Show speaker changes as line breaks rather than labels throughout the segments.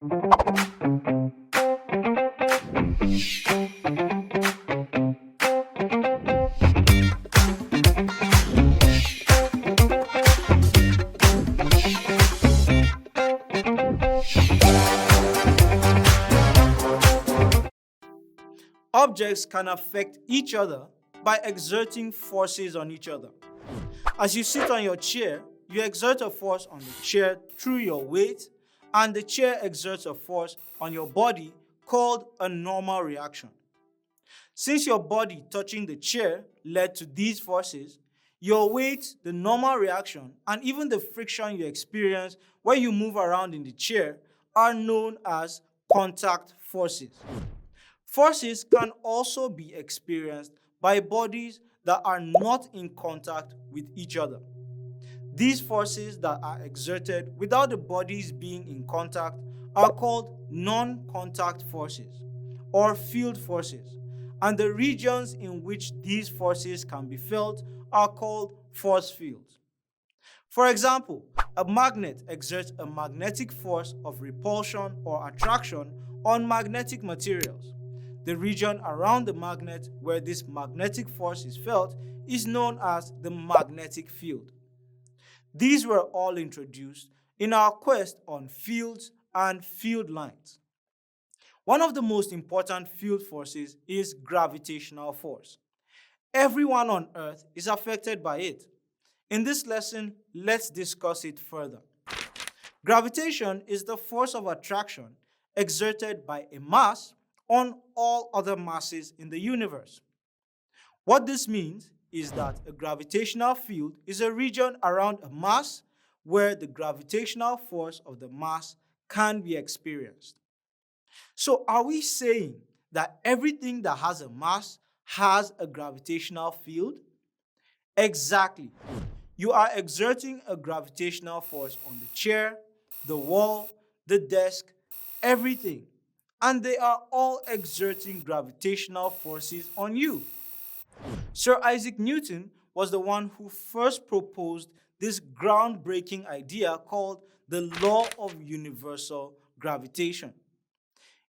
Objects can affect each other by exerting forces on each other. As you sit on your chair, you exert a force on the chair through your weight, and the chair exerts a force on your body called a normal reaction. Since your body touching the chair led to these forces, your weight, the normal reaction, and even the friction you experience when you move around in the chair are known as contact forces. Forces can also be experienced by bodies that are not in contact with each other. These forces that are exerted without the bodies being in contact are called non-contact forces or field forces, and the regions in which these forces can be felt are called force fields. For example, a magnet exerts a magnetic force of repulsion or attraction on magnetic materials. The region around the magnet where this magnetic force is felt is known as the magnetic field. These were all introduced in our quest on fields and field lines. One of the most important field forces is gravitational force. Everyone on Earth is affected by it. In this lesson, let's discuss it further. Gravitation is the force of attraction exerted by a mass on all other masses in the universe. What this means is that a gravitational field is a region around a mass where the gravitational force of the mass can be experienced. So, are we saying that everything that has a mass has a gravitational field? Exactly. You are exerting a gravitational force on the chair, the wall, the desk, everything. And they are all exerting gravitational forces on you. Sir Isaac Newton was the one who first proposed this groundbreaking idea called the law of universal gravitation.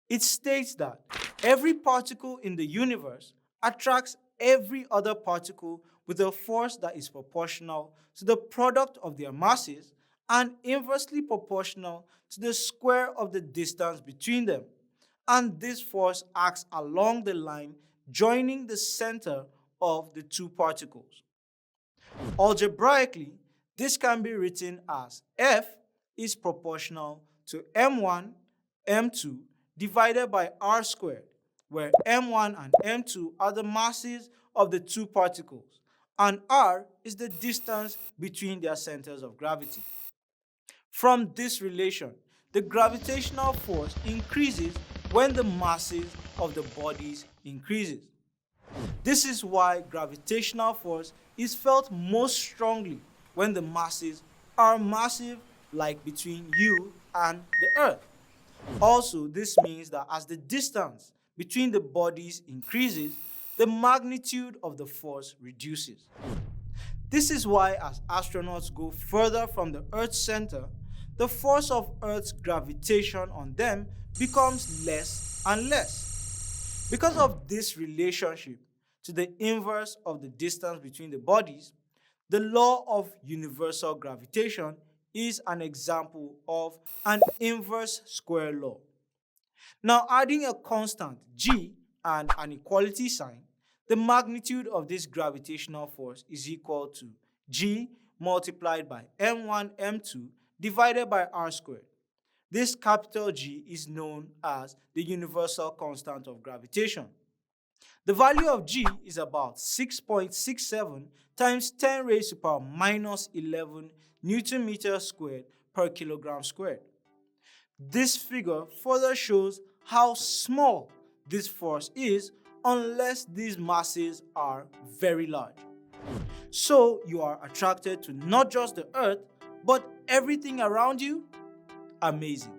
It states that every particle in the universe attracts every other particle with a force that is proportional to the product of their masses and inversely proportional to the square of the distance between them. And this force acts along the line joining the center of the two particles. Algebraically, this can be written as F is proportional to m1, m2 divided by r squared, where m1 and m2 are the masses of the two particles, and r is the distance between their centers of gravity. From this relation, the gravitational force increases when the masses of the bodies increases. This is why gravitational force is felt most strongly when the masses are massive, like between you and the earth. Also, this means that as the distance between the bodies increases, the magnitude of the force reduces. This is why as astronauts go further from the Earth's center, the force of Earth's gravitation on them becomes less and less. Because of this relationship to the inverse of the distance between the bodies, the law of universal gravitation is an example of an inverse square law. Now, adding a constant g and an equality sign, the magnitude of this gravitational force is equal to g multiplied by m1, m2 divided by r squared. This capital G is known as the universal constant of gravitation. The value of G is about 6.67 times 10 raised to the power minus 11 Newton meter squared per kilogram squared. This figure further shows how small this force is unless these masses are very large. So you are attracted to not just the earth, but everything around you? Amazing.